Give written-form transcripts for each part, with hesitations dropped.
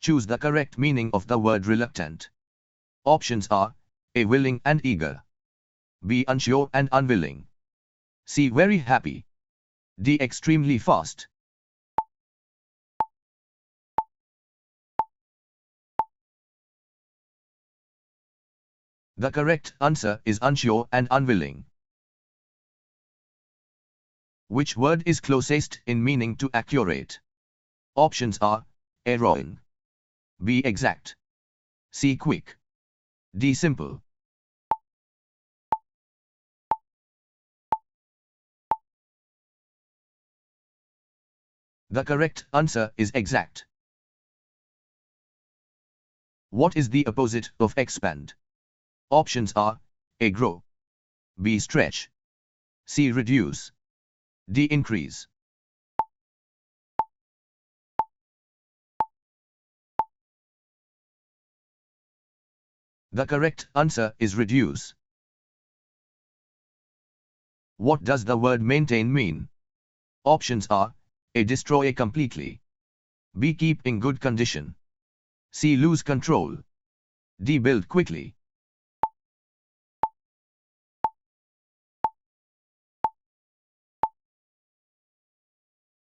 Choose the correct meaning of the word reluctant. Options are A. Willing and eager. B. Unsure and unwilling. C. Very happy. D. Extremely fast. The correct answer is unsure and unwilling. Which word is closest in meaning to accurate? Options are A. Wrong. B. Exact. C. Quick. D. Simple. The correct answer is exact. What is the opposite of expand? Options are A. Grow. B. Stretch. C. Reduce. D. Increase. The correct answer is reduce. What does the word maintain mean? Options are A. Destroy completely. B. Keep in good condition. C. Lose control. D. Build quickly.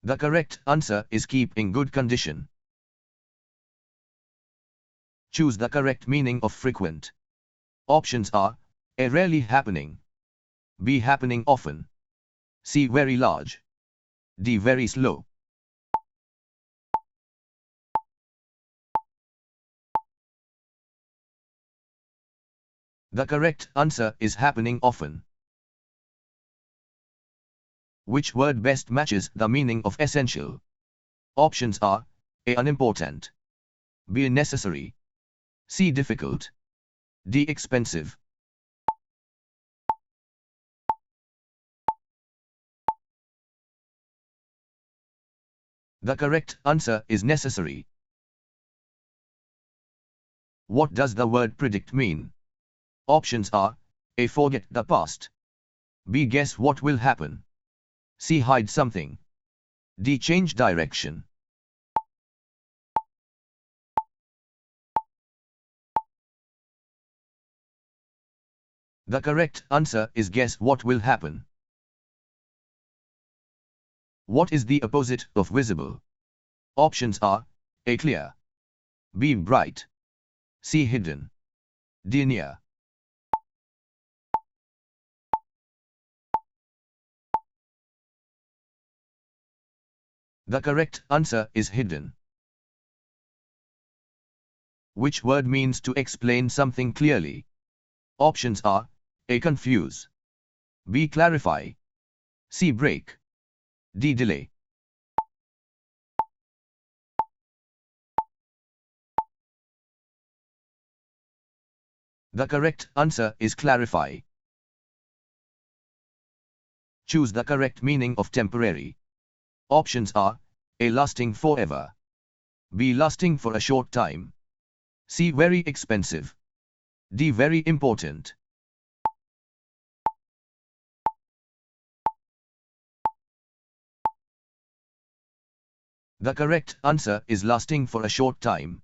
The correct answer is keep in good condition. Choose the correct meaning of frequent. Options are A. Rarely happening. B. Happening often. C. Very large. D. Very slow. The correct answer is happening often. Which word best matches the meaning of essential? Options are A. Unimportant. B. Necessary. C. Difficult. D. Expensive. The correct answer is necessary. What does the word predict mean? Options are A. Forget the past. B. Guess what will happen. C. Hide something. D. Change direction. The correct answer is guess what will happen. What is the opposite of visible? Options are A. Clear. B. Bright. C. Hidden. D. Near. The correct answer is hidden. Which word means to explain something clearly? Options are A. Confuse. B. Clarify. C. Break. D. Delay. The correct answer is clarify. Choose the correct meaning of temporary. Options are A. Lasting forever. B. Lasting for a short time. C. Very expensive. D. Very important. The correct answer is lasting for a short time.